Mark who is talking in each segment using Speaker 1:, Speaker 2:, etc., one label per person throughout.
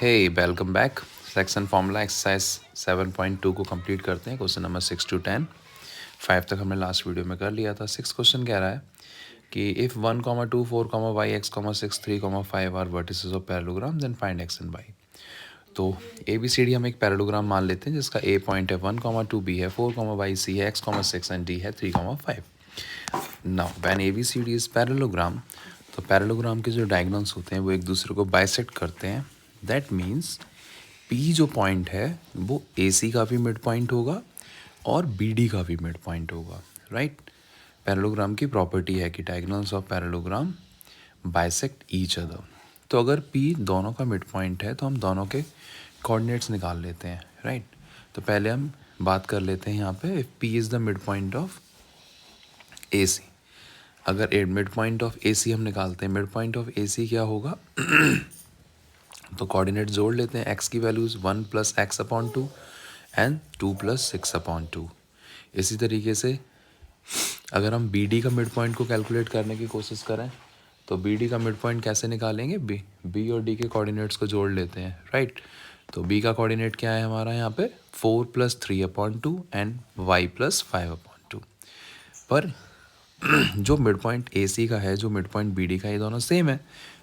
Speaker 1: हे welcome back. Section formula exercise 7.2 को complete करते हैं। Question number 6 to 10। 5 तक हमने लास्ट वीडियो में कर लिया था। 6 क्वेश्चन कह रहा है कि if 1, 2, 4, y, x, 6, 3, 5 are vertices of parallelogram then find x and y। तो ए बी सी डी हम एक पैरेललोग्राम मान लेते हैं जिसका ए पॉइंट है 1, 2 b है 4, y c है x, 6 एंड d है 3, 5। Now when A B C D is parallelogram, तो पैरेललोग्राम के जो डायगोनल्स होते हैं वो एक दूसरे को बाइसेक्ट करते हैं। दैट मीन्स पी जो पॉइंट है वो ए सी का भी मिड पॉइंट होगा और बी डी का भी मिड पॉइंट होगा, राइट। पैरेललोग्राम की प्रॉपर्टी है कि diagonals of parallelogram bisect each other. तो अगर पी दोनों का मिड पॉइंट है तो हम दोनों के कोऑर्डिनेट्स निकाल लेते हैं, राइट। तो पहले हम बात कर लेते हैं यहाँ पे, if P is the mid point of A C. अगर mid point of A C हम निकालते हैं, mid point of A C क्या होगा तो कोऑर्डिनेट जोड़ लेते हैं। एक्स की वैल्यूज़ 1 + x/2 एंड 2 + 6/2। इसी तरीके से अगर हम बी डी का मिड पॉइंट को कैलकुलेट करने की कोशिश करें तो बी डी का मिड पॉइंट कैसे निकालेंगे, बी और डी के कोऑर्डिनेट्स को जोड़ लेते हैं, राइट। तो बी का कोऑर्डिनेट क्या है हमारा यहाँ पे 4 + 3/2 एंड y + 5/2। पर जो मिड पॉइंट ए सी का है, जो मिड पॉइंट बी डी का, ये दोनों सेम है।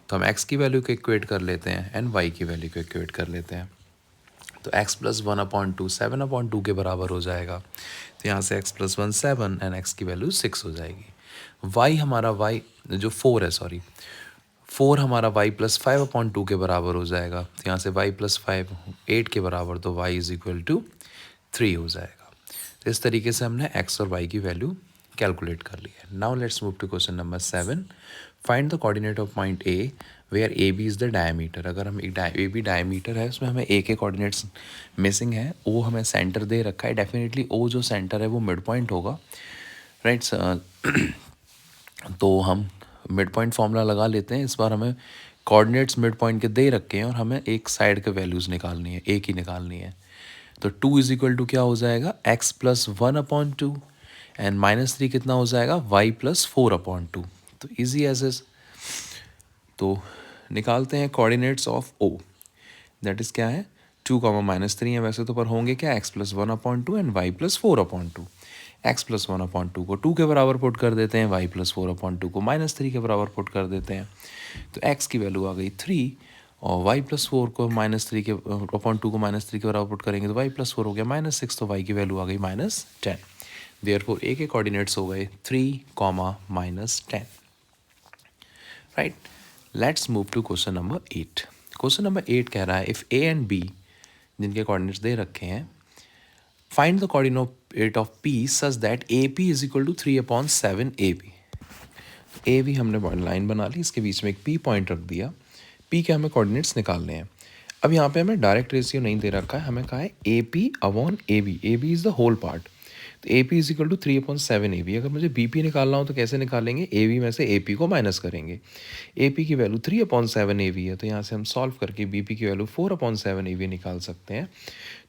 Speaker 1: तो हम x की वैल्यू को इक्वेट कर लेते हैं एंड y की वैल्यू को इक्वेट कर लेते हैं। तो x + 1/2 7/2 के बराबर हो जाएगा। तो यहाँ से x + 1 7 एंड x की वैल्यू 6 हो जाएगी। y हमारा y जो 4 है, सॉरी 4 हमारा y + 5/2 के बराबर हो जाएगा। तो यहाँ से y + 5 8 के बराबर, तो y = 3 हो जाएगा। तो इस तरीके से हमने x और y की वैल्यू कैलकुलेट कर ली है। Now let's move to question number 7। Find the coordinate of point A where A B is the diameter. अगर हम एक ए बी डायमीटर है, उसमें हमें ए के कोऑर्डिनेट्स मिसिंग है, ओ हमें सेंटर दे रखा है। डेफिनेटली ओ जो सेंटर है वो मिड पॉइंट होगा, राइट। तो हम मिड पॉइंट फार्मूला लगा लेते हैं। इस बार हमें कोऑर्डिनेट्स मिड पॉइंट के दे रखे हैं और हमें एक साइड के वैल्यूज़ निकालनी है, ए की निकालनी है। तो 2 = क्या हो जाएगा, x + 1/2 एंड -3 कितना हो जाएगा, y + 4/2। तो इजी एज इज। तो निकालते हैं coordinates of O. That is क्या है 2, -3 है वैसे तो, पर होंगे क्या x + 1/2 एंड y + 4/2। x + 1/2 को 2 के बराबर पुट कर देते हैं, y + 4/2 को -3 के बराबर पुट कर देते हैं। तो x की वैल्यू आ गई 3 और y + 4 को -3 के (2 को -3 के बराबर पुट करेंगे तो y + 4 हो गया -6, तो y की वैल्यू आ गई -10। देयरफॉर ए के कोऑर्डिनेट्स हो गए 3, -10, right. Let's move to question number 8। Question number 8 कह रहा है इफ़ ए एंड बी, जिनके कोऑर्डिनेट्स दे रखे हैं, find the coordinate of P such that A P = 3/7 A B. A B हमने लाइन बना ली, इसके बीच में एक पी पॉइंट रख दिया। पी के हमें कोऑर्डिनेट्स निकालने हैं। अब यहाँ पे हमें डायरेक्ट रेशियो नहीं दे रखा है, हमें कहा है A P upon A B. A B is the whole part. तो ए पी = 3/7 ए बी। अगर मुझे बी पी निकालना हो तो कैसे निकालेंगे, ए बी में से ए पी को माइनस करेंगे। ए पी की वैल्यू 3/7 ए बी है, तो यहाँ से हम सॉल्व करके बी पी की वैल्यू 4/7 ए बी निकाल सकते हैं।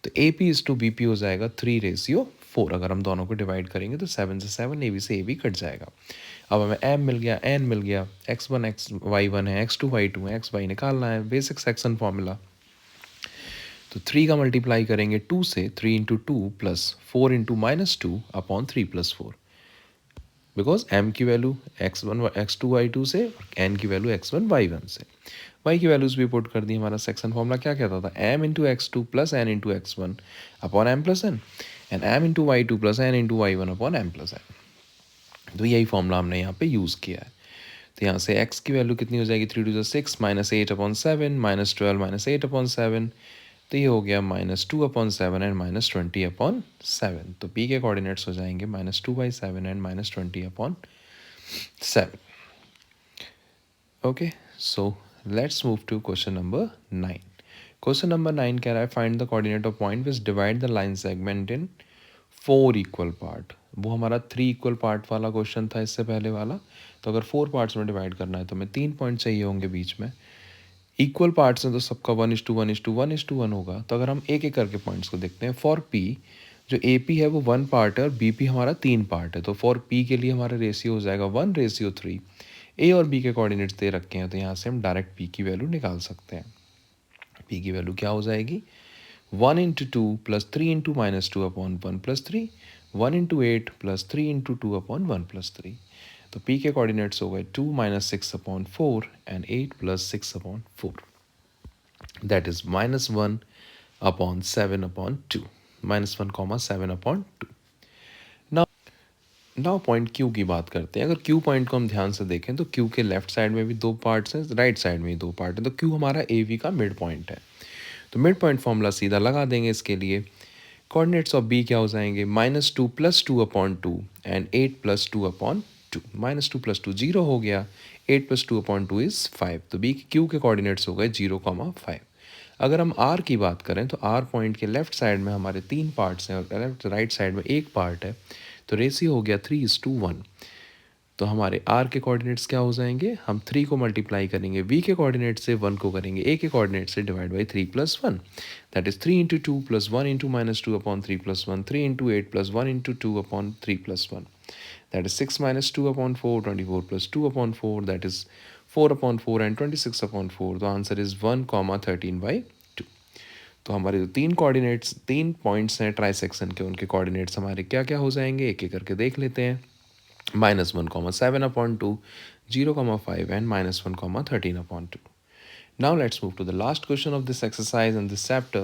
Speaker 1: तो ए पी = बी पी हो जाएगा 3/4। अगर हम दोनों को डिवाइड करेंगे तो 7 से 7 ए बी से ए बी कट जाएगा। अब हमें m मिल गया, n मिल गया, x1 y1 है, x2 y2 है, x y निकालना है, बेसिक सेक्शन फॉर्मूला। तो 3 का मल्टीप्लाई करेंगे 2 से, 3 × 2 + 4 × -2/3 + 4, बिकॉज m की वैल्यू x2 y2 से और n की वैल्यू x1 y1 से। y की वैल्यूज भी पुट कर दी। हमारा सेक्शन फॉर्मूला क्या कहता था, m × x2 + n × x1/m + n and m × y2 + n × y1/m + n। तो यही फॉर्मूला हमने यहाँ पे यूज़ किया है। तो यहाँ से x की वैल्यू कितनी हो जाएगी, 3 × 2 = 6, -8/7, -12 -8/7। तो ये हो गया -2/7 एंड -20/7। तो p के कोऑर्डिनेट्स हो जाएंगे -2/7 and -20/7। Okay, so let's move to question number 9। Question number 9 कह रहा है find the coordinate of point which divide the line segment in 4 equal part. वो हमारा 3 इक्वल पार्ट वाला क्वेश्चन था इससे पहले वाला। तो अगर 4 पार्ट्स में डिवाइड करना है तो हमें 3 पॉइंट चाहिए होंगे बीच में। इक्वल पार्ट्स हैं तो सबका 1:1:1:1 होगा। तो अगर हम एक एक करके पॉइंट्स को देखते हैं, फॉर पी जो ए पी है वो 1 पार्ट है और बी पी हमारा 3 पार्ट है। तो फॉर पी के लिए हमारा रेशियो हो जाएगा 1:3। ए और बी के कोऑर्डिनेट्स दे रखे हैं तो यहाँ से हम डायरेक्ट पी की वैल्यू निकाल सकते हैं। P की वैल्यू क्या हो जाएगी 1 into two plus 3 into minus two upon 1+3, 1 into 8 plus 3 into 2 upon 1+3। तो P के कोऑर्डिनेट्स हो गए 2 - 6/4 and 8 + 6/4, that is -1/7/2, -1, 7/2। Now point Q की बात करते हैं। अगर Q पॉइंट को हम ध्यान से देखें तो Q के लेफ्ट साइड में भी दो पार्ट्स हैं, राइट साइड में भी दो पार्ट हैं, तो Q हमारा AV का मिड पॉइंट है। तो मिड पॉइंट फॉर्मूला सीधा लगा देंगे इसके लिए। कोऑर्डिनेट्स ऑफ B क्या हो जाएंगे -2 + 2/2 एंड 8 + 2/2। -2 + 2 0 हो गया, 8 + 2/2 इज 5। तो B Q के कोऑर्डिनेट्स हो गए 0,5। अगर हम R की बात करें तो R पॉइंट के लेफ्ट साइड में हमारे तीन पार्ट्स हैं और लेफ्ट राइट साइड में एक पार्ट है, तो रेशियो हो गया 3:1। तो हमारे R के कोऑर्डिनेट्स क्या हो जाएंगे, हम 3 को मल्टीप्लाई करेंगे V के कोऑर्डिनेट से, 1 को करेंगे A के कोऑर्डिनेट से, divide by 3 + 1, that is 3 into 2 + 1 into -2/3 + 1, 3 into 8 + 1 into 2/3 + 1, that is 6 - 2/4, 24 + 2/4, that is 4/4 and 26/4। तो आंसर इज 1,13/2। तो हमारे जो तीन कोऑर्डिनेट्स, तीन पॉइंट्स हैं ट्राइसेक्शन के, उनके कोऑर्डिनेट्स हमारे क्या क्या हो जाएंगे, एक एक करके देख लेते हैं। -1,7/2, 0,5 and -1,13/2. Now let's move to the last question of this exercise in this chapter.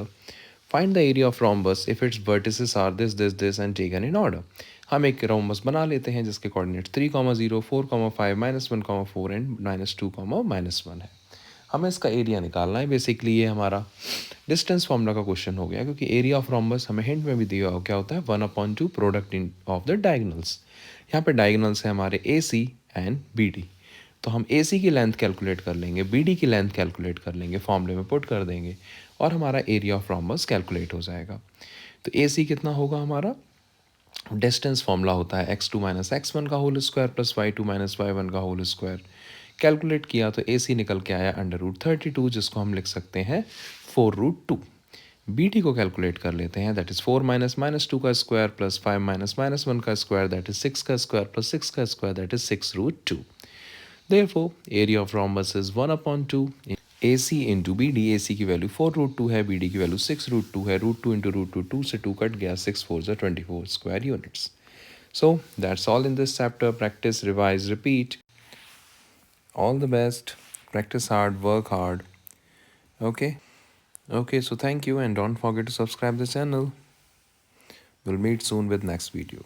Speaker 1: Find the area of rhombus if its vertices are this and taken in order. हम एक rhombus बना लेते हैं जिसके कोऑर्डिनेट्स 3,0, 4,5, -1,4 एंड -2, -1 है। हमें इसका area निकालना है। बेसिकली ये हमारा डिस्टेंस फॉर्मूला का क्वेश्चन हो गया, क्योंकि एरिया ऑफ रॉम्बस हमें हिंट में भी दिया हो क्या होता है 1/2 प्रोडक्ट ऑफ द डायगोनल्स। यहाँ पे डायगोनल्स है हमारे AC एंड BD। तो हम AC की लेंथ कैलकुलेट कर लेंगे, BD की लेंथ कैलकुलेट कर लेंगे, फॉर्मूले में पुट कर देंगे और हमारा एरिया ऑफ रॉम्बस कैलकुलेट हो जाएगा। तो AC कितना होगा हमारा, डिस्टेंस फॉर्मूला होता है x2 - x1 का whole square plus y2 - y1 का होल स्क्वायर। कैलकुलेट किया तो AC निकल के आया √32, जिसको हम लिख सकते हैं 4√2। BD को कैलकुलेट कर लेते हैं, दैट इज 4 - -2 का स्क्वायर प्लस 5 - -1 का स्क्वायर, दैट इज 6 का स्क्वायर प्लस 6 का square, that is 6√2। Therefore, area of rhombus is 1/2 AC into BD। AC की वैल्यू 4√2 है, BD की वैल्यू 6√2 है। √2 इंटू √2, 2 से 2 कट गया, 6 4 = 24 square units. So that's all in this chapter. Practice, revise, repeat. All the best. Practice hard, work hard. Okay. Okay, so thank you and don't forget to subscribe the channel. We'll meet soon with next video.